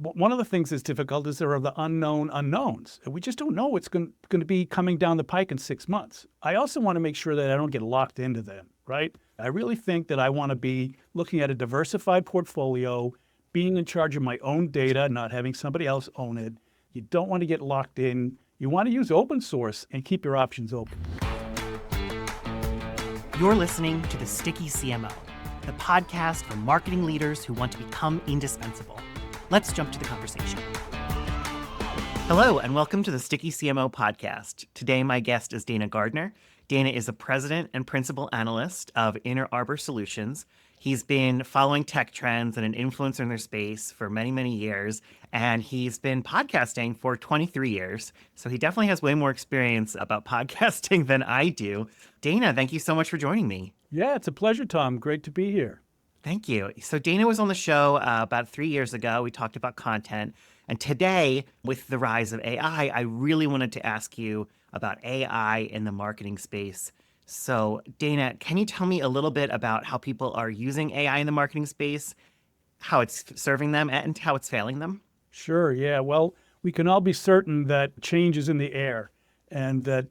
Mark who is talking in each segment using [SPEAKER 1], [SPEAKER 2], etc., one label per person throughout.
[SPEAKER 1] One of the things that's difficult is there are the unknown unknowns. We just don't know what's going to be coming down the pike in 6 months. I also want to make sure that I don't get locked into them, right? I really think that I want to be looking at a diversified portfolio, being in charge of my own data, not having somebody else own it. You don't want to get locked in. You want to use open source and keep your options open.
[SPEAKER 2] You're listening to the Sticky CMO, the podcast for marketing leaders who want to become indispensable. Let's jump to the conversation. Hello, and welcome to the Sticky CMO podcast. Today, my guest is Dana Gardner. Dana is the president and principal analyst of Interarbor Solutions. He's been following tech trends and an influencer in their space for many, many years, and he's been podcasting for 23 years. So he definitely has way more experience about podcasting than I do. Dana, thank you so much for joining me.
[SPEAKER 1] Yeah, it's a pleasure, Tom. Great to be here.
[SPEAKER 2] Thank you. So Dana was on the show about 3 years ago. We talked about content. And today, with the rise of AI, I really wanted to ask you about AI in the marketing space. So Dana, can you tell me a little bit about how people are using AI in the marketing space, how it's serving them and how it's failing them?
[SPEAKER 1] Sure, yeah. Well, we can all be certain that change is in the air and that,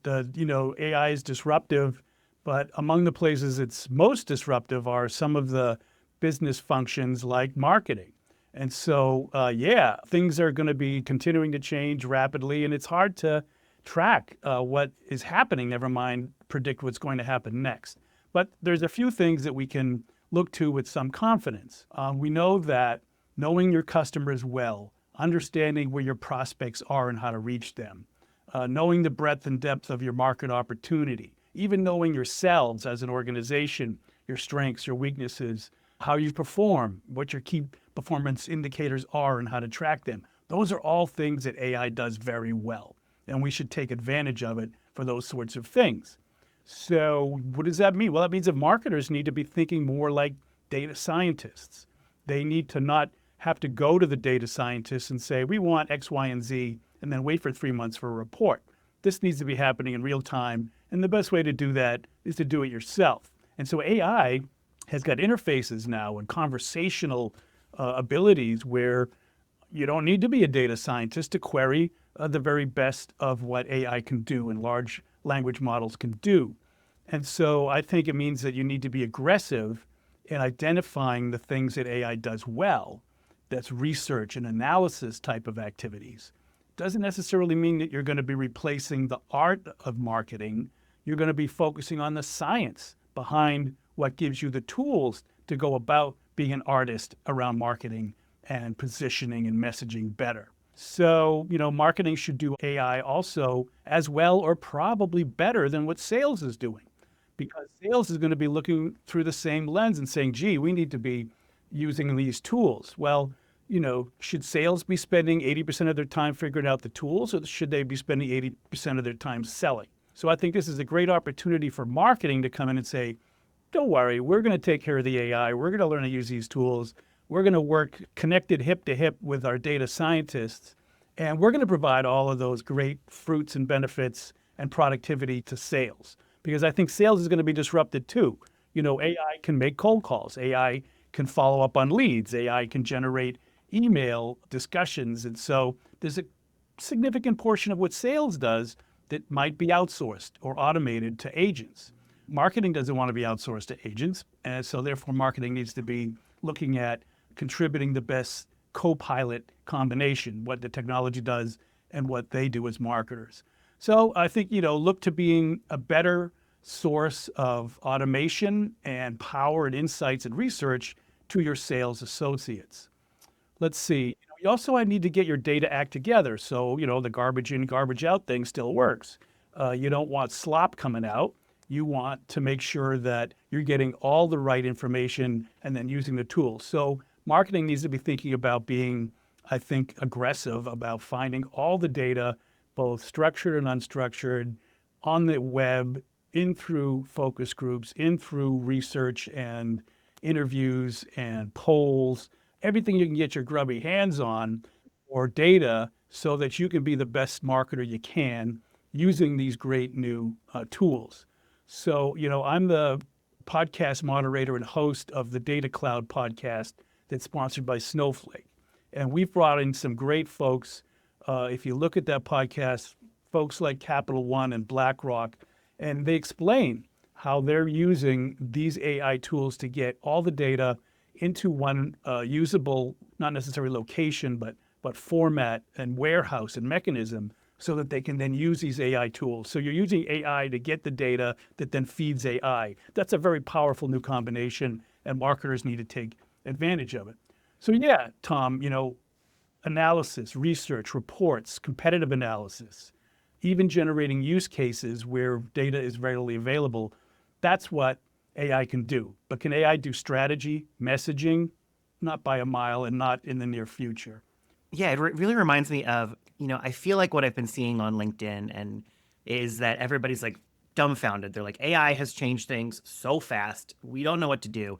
[SPEAKER 1] AI is disruptive. But among the places it's most disruptive are some of the business functions like marketing. And so, things are going to be continuing to change rapidly, and it's hard to track what is happening, never mind predict what's going to happen next. But there's a few things that we can look to with some confidence. We know that knowing your customers well, understanding where your prospects are and how to reach them, knowing the breadth and depth of your market opportunity, even knowing yourselves as an organization, your strengths, your weaknesses, how you perform, what your key performance indicators are and how to track them. Those are all things that AI does very well, and we should take advantage of it for those sorts of things. So what does that mean? Well, that means that marketers need to be thinking more like data scientists. They need to not have to go to the data scientists and say, we want X, Y, and Z, and then wait for 3 months for a report. This needs to be happening in real time, and the best way to do that is to do it yourself. And so AI has got interfaces now and conversational abilities where you don't need to be a data scientist to query the very best of what AI can do and large language models can do. And so I think it means that you need to be aggressive in identifying the things that AI does well. That's research and analysis type of activities. Doesn't necessarily mean that you're going to be replacing the art of marketing. You're going to be focusing on the science behind what gives you the tools to go about being an artist around marketing and positioning and messaging better. So, marketing should do AI also as well or probably better than what sales is doing, because sales is going to be looking through the same lens and saying, gee, we need to be using these tools. Well, should sales be spending 80% of their time figuring out the tools, or should they be spending 80% of their time selling? So I think this is a great opportunity for marketing to come in and say, don't worry, we're going to take care of the AI. We're going to learn to use these tools. We're going to work connected hip to hip with our data scientists, and we're going to provide all of those great fruits and benefits and productivity to sales, because I think sales is going to be disrupted too. AI can make cold calls. AI can follow up on leads. AI can generate email discussions. And so there's a significant portion of what sales does that might be outsourced or automated to agents. Marketing doesn't want to be outsourced to agents. And so therefore marketing needs to be looking at contributing the best co-pilot combination, what the technology does and what they do as marketers. So I think, look to being a better source of automation and power and insights and research to your sales associates. Let's see. You also need to get your data act together. So, the garbage in, garbage out thing still works. You don't want slop coming out. You want to make sure that you're getting all the right information and then using the tools. So marketing needs to be thinking about being, I think, aggressive about finding all the data, both structured and unstructured, on the web, in through focus groups, in through research and interviews and polls, everything you can get your grubby hands on or data so that you can be the best marketer you can using these great new tools. So, I'm the podcast moderator and host of the Data Cloud podcast that's sponsored by Snowflake. And we've brought in some great folks. If you look at that podcast, folks like Capital One and BlackRock, and they explain how they're using these AI tools to get all the data into one usable, not necessarily location, but format and warehouse and mechanism so that they can then use these AI tools. So you're using AI to get the data that then feeds AI. That's a very powerful new combination, and marketers need to take advantage of it. So yeah, Tom, analysis, research, reports, competitive analysis, even generating use cases where data is readily available. That's what AI can do. But can AI do strategy, messaging? Not by a mile, and not in the near future.
[SPEAKER 2] Yeah, it really reminds me of, I feel like what I've been seeing on LinkedIn and is that everybody's like dumbfounded. They're like, AI has changed things so fast. We don't know what to do.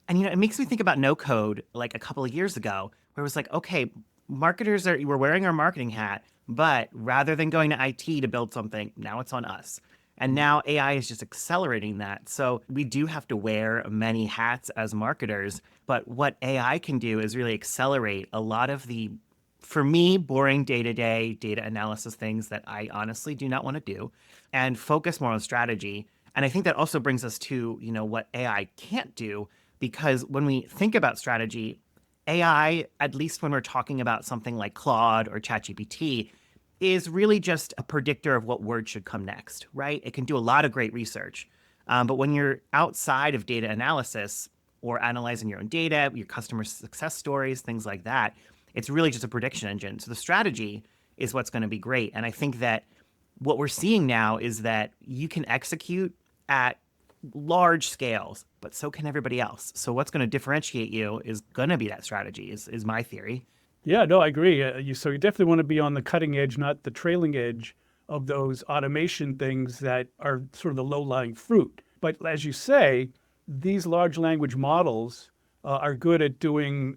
[SPEAKER 2] And, it makes me think about no code like a couple of years ago where it was like, okay, we're wearing our marketing hat, but rather than going to IT to build something, now it's on us. And now AI is just accelerating that. So we do have to wear many hats as marketers. But what AI can do is really accelerate a lot of the, for me, boring day-to-day data analysis things that I honestly do not want to do and focus more on strategy. And I think that also brings us to, what AI can't do, because when we think about strategy, AI, at least when we're talking about something like Claude or ChatGPT, is really just a predictor of what word should come next, right? It can do a lot of great research. But when you're outside of data analysis or analyzing your own data, your customer success stories, things like that, it's really just a prediction engine. So the strategy is what's going to be great. And I think that what we're seeing now is that you can execute at large scales, but so can everybody else. So what's going to differentiate you is going to be that strategy, is my theory.
[SPEAKER 1] Yeah, no, I agree. So you definitely want to be on the cutting edge, not the trailing edge of those automation things that are sort of the low-lying fruit. But as you say, these large language models are good at doing,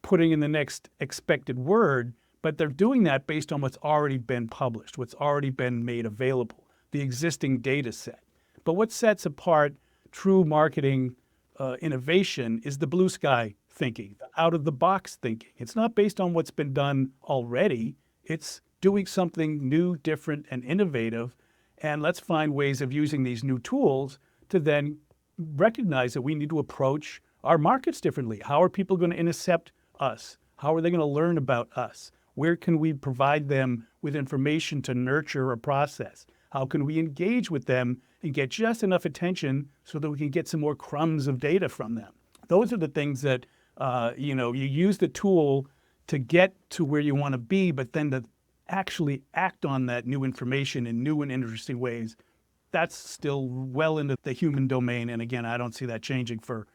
[SPEAKER 1] putting in the next expected word, but they're doing that based on what's already been published, what's already been made available, the existing data set. But what sets apart true marketing innovation is the blue sky thinking, the out-of-the-box thinking. It's not based on what's been done already. It's doing something new, different, and innovative. And let's find ways of using these new tools to then recognize that we need to approach our markets differently. How are people going to intercept us? How are they going to learn about us? Where can we provide them with information to nurture a process? How can we engage with them and get just enough attention so that we can get some more crumbs of data from them? Those are the things that, you use the tool to get to where you want to be, but then to actually act on that new information in new and interesting ways. That's still well into the human domain. And again, I don't see that changing for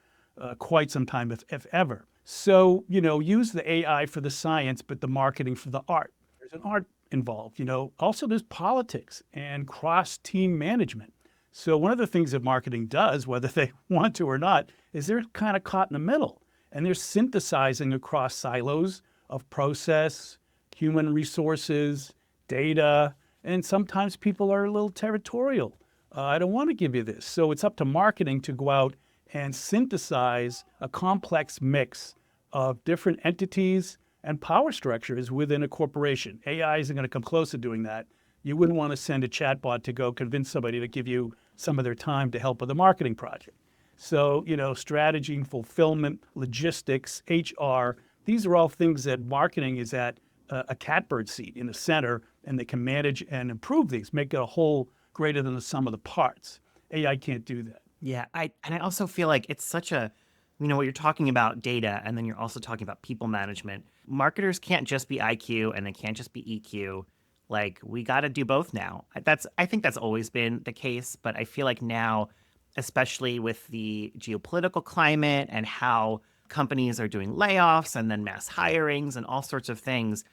[SPEAKER 1] quite some time, if ever. So, use the AI for the science, but the marketing for the art. There's an art involved, Also, there's politics and cross-team management. So one of the things that marketing does, whether they want to or not, is they're kind of caught in the middle. And they're synthesizing across silos of process, human resources, data, and sometimes people are a little territorial. I don't want to give you this. So it's up to marketing to go out and synthesize a complex mix of different entities and power structures within a corporation. AI isn't going to come close to doing that. You wouldn't want to send a chatbot to go convince somebody to give you some of their time to help with a marketing project. So, strategy, fulfillment, logistics, HR, these are all things that marketing is at a catbird seat in the center, and they can manage and improve these, make it a whole greater than the sum of the parts. AI can't do that.
[SPEAKER 2] Yeah, I also feel like it's such a, what you're talking about data, and then you're also talking about people management. Marketers can't just be IQ and they can't just be EQ. Like, we got to do both now. I think that's always been the case, but I feel like now, especially with the geopolitical climate and how companies are doing layoffs and then mass hirings and all sorts of things,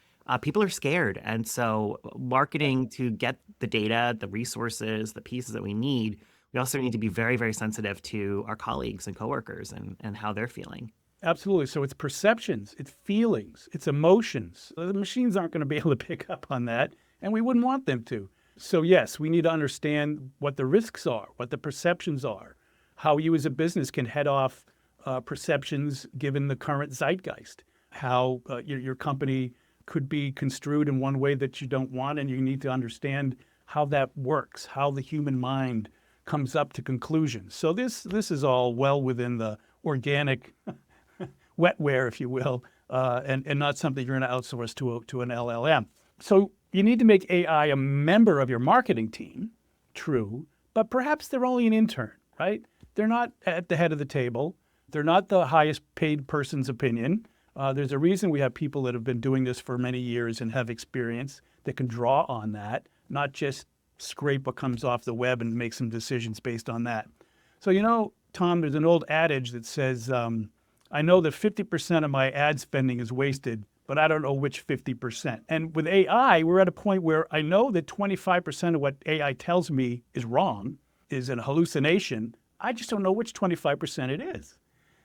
[SPEAKER 2] people are scared. And so marketing to get the data, the resources, the pieces that we need, we also need to be very, very sensitive to our colleagues and coworkers and how they're feeling.
[SPEAKER 1] Absolutely. So it's perceptions, it's feelings, it's emotions. The machines aren't going to be able to pick up on that, and we wouldn't want them to. So yes, we need to understand what the risks are, what the perceptions are, how you as a business can head off perceptions given the current zeitgeist. how your company could be construed in one way that you don't want, and you need to understand how that works, how the human mind comes up to conclusions. So this is all well within the organic wetware, if you will, and not something you're going to outsource to an LLM. So you need to make AI a member of your marketing team, true, but perhaps they're only an intern, right? They're not at the head of the table. They're not the highest paid person's opinion. There's a reason we have people that have been doing this for many years and have experience that can draw on that, not just scrape what comes off the web and make some decisions based on that. So, Tom, there's an old adage that says, I know that 50% of my ad spending is wasted, but I don't know which 50%. And with AI, we're at a point where I know that 25% of what AI tells me is wrong, is an hallucination. I just don't know which 25% it is.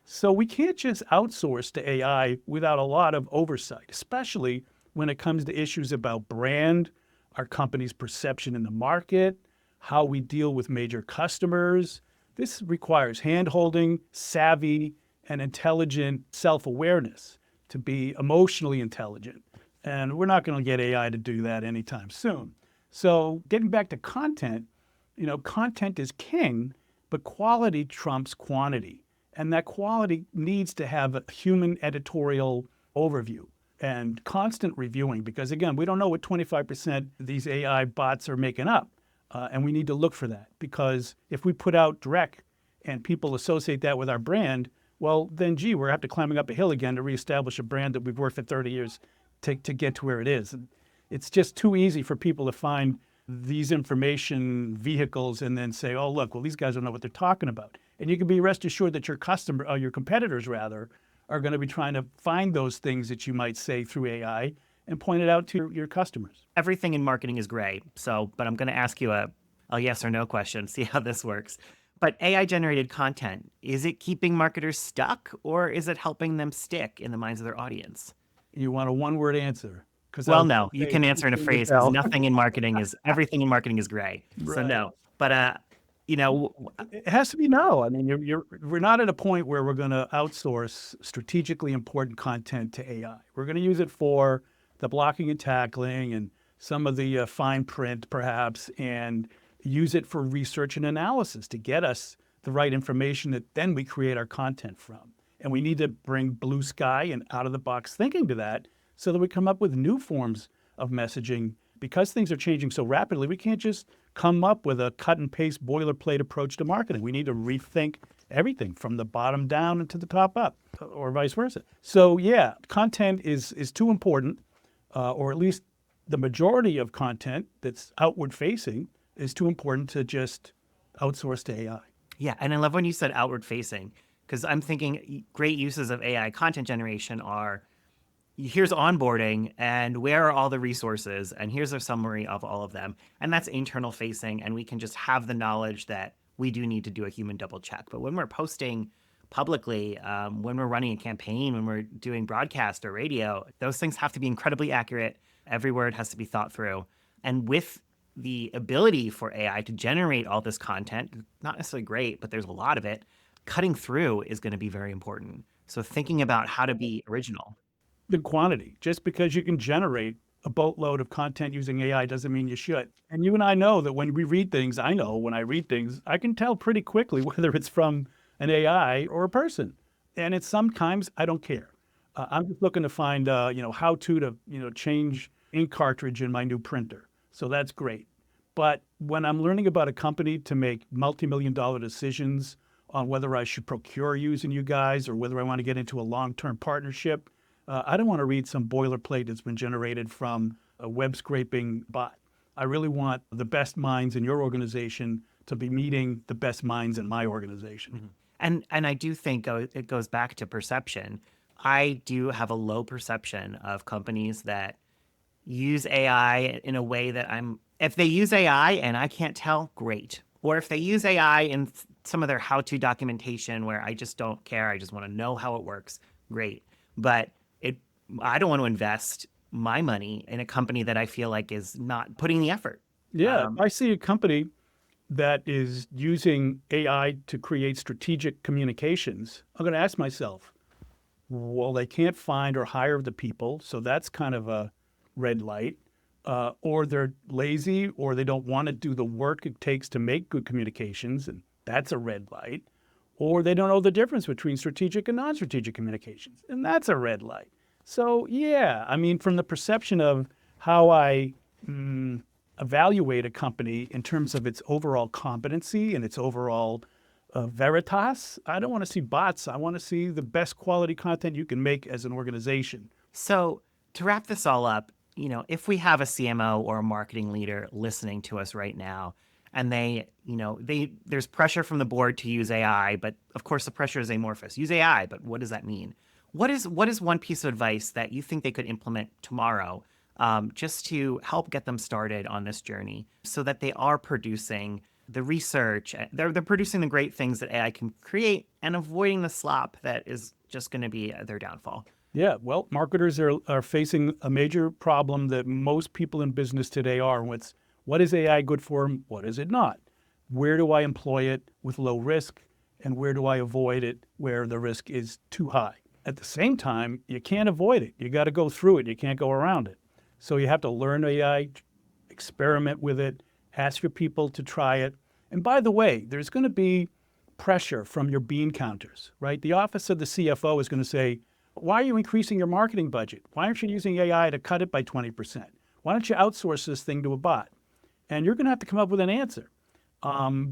[SPEAKER 1] So we can't just outsource to AI without a lot of oversight, especially when it comes to issues about brand, our company's perception in the market, how we deal with major customers. This requires hand-holding, savvy, and intelligent self-awareness to be emotionally intelligent. And we're not going to get AI to do that anytime soon. So getting back to content, content is king, but quality trumps quantity. And that quality needs to have a human editorial overview and constant reviewing, because again, we don't know what 25% these AI bots are making up. And we need to look for that, because if we put out direct and people associate that with our brand, well, then, we're have to climbing up a hill again to reestablish a brand that we've worked for 30 years to get to where it is. And it's just too easy for people to find these information vehicles and then say, oh, look, well, these guys don't know what they're talking about. And you can be rest assured that your competitors rather, are going to be trying to find those things that you might say through AI and point it out to your customers.
[SPEAKER 2] Everything in marketing is gray. But I'm going to ask you a yes or no question, see how this works. But AI generated content, is it keeping marketers stuck, or is it helping them stick in the minds of their audience?
[SPEAKER 1] You want a one-word answer?
[SPEAKER 2] Well, no, you can answer in a phrase, because everything in marketing is gray. Right. So no, but
[SPEAKER 1] it has to be no. I mean, we're not at a point where we're going to outsource strategically important content to AI. We're going to use it for the blocking and tackling and some of the fine print, perhaps, and use it for research and analysis to get us the right information that then we create our content from. And we need to bring blue sky and out-of-the-box thinking to that so that we come up with new forms of messaging. Because things are changing so rapidly, we can't just come up with a cut-and-paste boilerplate approach to marketing. We need to rethink everything from the bottom down and to the top up, or vice versa. So yeah, content is too important, or at least the majority of content that's outward-facing is too important to just outsource to AI.
[SPEAKER 2] Yeah, and I love when you said outward-facing, because I'm thinking great uses of AI content generation are, here's onboarding, and where are all the resources, and here's a summary of all of them. And that's internal facing, and we can just have the knowledge that we do need to do a human double check. But when we're posting publicly, when we're running a campaign, when we're doing broadcast or radio, those things have to be incredibly accurate. Every word has to be thought through. And with the ability for AI to generate all this content, not necessarily great, but there's a lot of it, cutting through is going to be very important. So thinking about how to be original.
[SPEAKER 1] The quantity. Just because you can generate a boatload of content using AI doesn't mean you should. And you and I know that when we read things, I know when I read things, I can tell pretty quickly whether it's from an AI or a person. And it's sometimes I don't care. I'm just looking to find, how to change ink cartridge in my new printer. So that's great. But when I'm learning about a company to make multi-million-dollar decisions on whether I should procure using you guys or whether I want to get into a long-term partnership, I don't want to read some boilerplate that's been generated from a web scraping bot. I really want the best minds in your organization to be meeting the best minds in my organization.
[SPEAKER 2] Mm-hmm. And I do think it goes back to perception. I do have a low perception of companies that use AI in a way that if they use AI and I can't tell, great. Or if they use AI in some of their how-to documentation where I just don't care, I just want to know how it works, great. But I don't want to invest my money in a company that I feel like is not putting the effort.
[SPEAKER 1] Yeah, I see a company that is using AI to create strategic communications. I'm going to ask myself, Well, they can't find or hire the people, so that's kind of a red light. Or they're lazy, or they don't want to do the work it takes to make good communications, and that's a red light. Or they don't know the difference between strategic and non-strategic communications, and that's a red light. So yeah, I mean, from the perception of how I evaluate a company in terms of its overall competency and its overall veritas, I don't want to see bots. I want to see the best quality content you can make as an organization.
[SPEAKER 2] So to wrap this all up, if we have a CMO or a marketing leader listening to us right now, and there's pressure from the board to use AI, but of course the pressure is amorphous. Use AI, but what does that mean? What is one piece of advice that you think they could implement tomorrow, just to help get them started on this journey, so that they are producing the research, they're producing the great things that AI can create, and avoiding the slop that is just going to be their downfall?
[SPEAKER 1] Yeah, well, marketers are facing a major problem that most people in business today are. What is AI good for? What is it not? Where do I employ it with low risk? And where do I avoid it where the risk is too high? At the same time, you can't avoid it. You got to go through it. You can't go around it. So you have to learn AI, experiment with it, ask your people to try it. And by the way, there's going to be pressure from your bean counters, right? The office of the CFO is going to say, why are you increasing your marketing budget? Why aren't you using AI to cut it by 20%? Why don't you outsource this thing to a bot? And you're going to have to come up with an answer,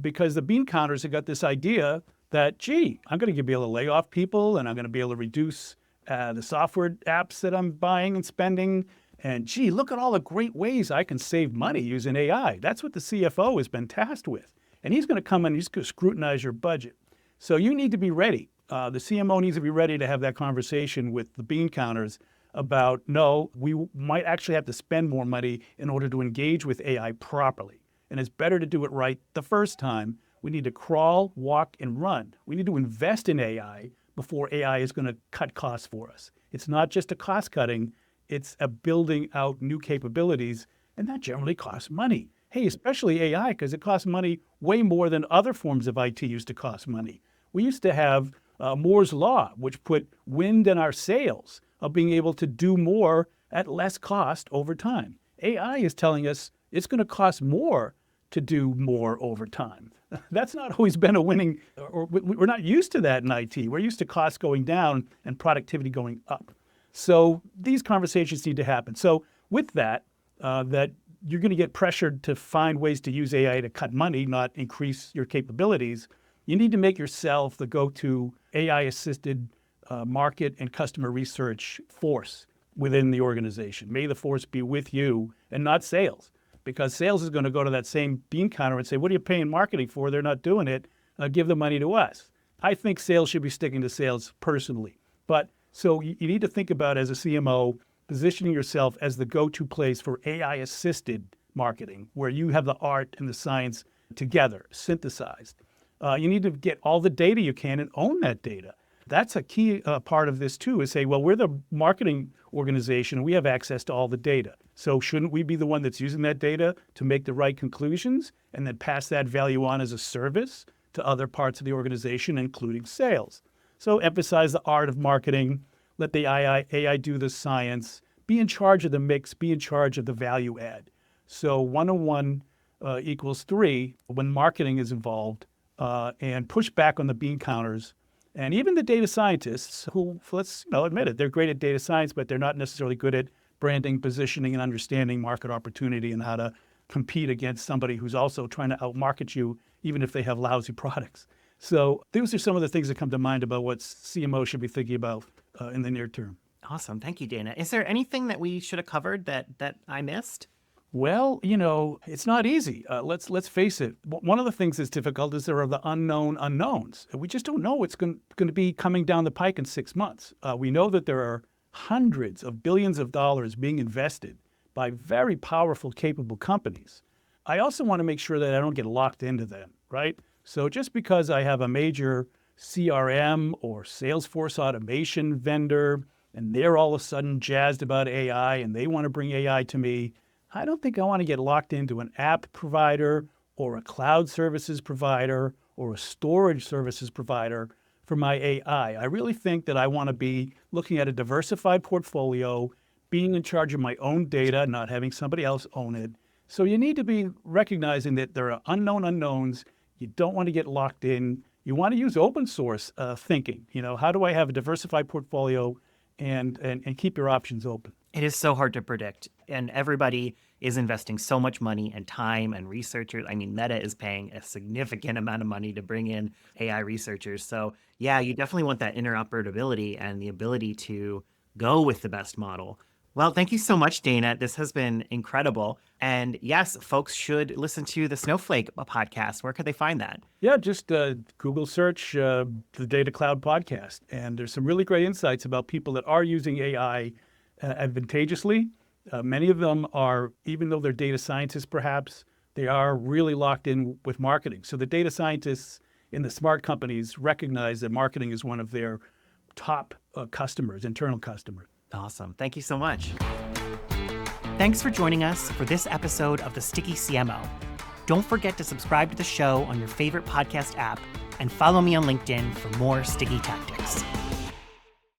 [SPEAKER 1] because the bean counters have got this idea that, gee, I'm going to be able to lay off people, and I'm going to be able to reduce the software apps that I'm buying and spending. And gee, look at all the great ways I can save money using AI. That's what the CFO has been tasked with. And he's going to come in and he's going to scrutinize your budget. So you need to be ready. The CMO needs to be ready to have that conversation with the bean counters about, no, we might actually have to spend more money in order to engage with AI properly. And it's better to do it right the first time. We need to crawl, walk, and run. We need to invest in AI before AI is going to cut costs for us. It's not just a cost cutting, it's a building out new capabilities, and that generally costs money. Hey, especially AI, because it costs money way more than other forms of IT used to cost money. We used to have Moore's Law, which put wind in our sails of being able to do more at less cost over time. AI is telling us it's going to cost more to do more over time. That's not always been a winning, or we're not used to that in IT. We're used to costs going down and productivity going up. So these conversations need to happen. So with that, that you're going to get pressured to find ways to use AI to cut money, not increase your capabilities. You need to make yourself the go-to AI-assisted market and customer research force within the organization. May the force be with you and not sales, because sales is going to go to that same bean counter and say, what are you paying marketing for? They're not doing it. Give the money to us. I think sales should be sticking to sales personally. But so you need to think about, as a CMO, positioning yourself as the go-to place for AI-assisted marketing, where you have the art and the science together, synthesized. You need to get all the data you can and own that data. That's a key part of this too, is say, well, we're the marketing organization. We have access to all the data. So shouldn't we be the one that's using that data to make the right conclusions and then pass that value on as a service to other parts of the organization, including sales? So emphasize the art of marketing, let the AI do the science, be in charge of the mix, be in charge of the value add. So 1 on 1 equals 3 when marketing is involved, and push back on the bean counters. And even the data scientists who, let's admit it, they're great at data science, but they're not necessarily good at branding, positioning, and understanding market opportunity and how to compete against somebody who's also trying to outmarket you, even if they have lousy products. So those are some of the things that come to mind about what CMO should be thinking about in the near term.
[SPEAKER 2] Awesome. Thank you, Dana. Is there anything that we should have covered that I missed?
[SPEAKER 1] Well, it's not easy. Let's face it. One of the things that's difficult is there are the unknown unknowns. We just don't know what's going to be coming down the pike in 6 months. We know that there are hundreds of billions of dollars being invested by very powerful, capable companies. I also want to make sure that I don't get locked into them, right? So just because I have a major CRM or Salesforce automation vendor, and they're all of a sudden jazzed about AI and they want to bring AI to me, I don't think I want to get locked into an app provider or a cloud services provider or a storage services provider for my AI. I really think that I want to be looking at a diversified portfolio, being in charge of my own data, not having somebody else own it. So you need to be recognizing that there are unknown unknowns. You don't want to get locked in. You want to use open source thinking. How do I have a diversified portfolio and keep your options open?
[SPEAKER 2] It is so hard to predict, and everybody is investing so much money and time and researchers. I mean, Meta is paying a significant amount of money to bring in AI researchers. So yeah, you definitely want that interoperability and the ability to go with the best model. Well, thank you so much, Dana. This has been incredible. And yes, folks should listen to the Snowflake podcast. Where could they find that?
[SPEAKER 1] Yeah, just Google search the Data Cloud podcast. And there's some really great insights about people that are using AI advantageously. Many of them are, even though they're data scientists perhaps, they are really locked in with marketing. So the data scientists in the smart companies recognize that marketing is one of their top customers, internal customers.
[SPEAKER 2] Awesome. Thank you so much. Thanks for joining us for this episode of the Sticky CMO. Don't forget to subscribe to the show on your favorite podcast app and follow me on LinkedIn for more sticky tactics.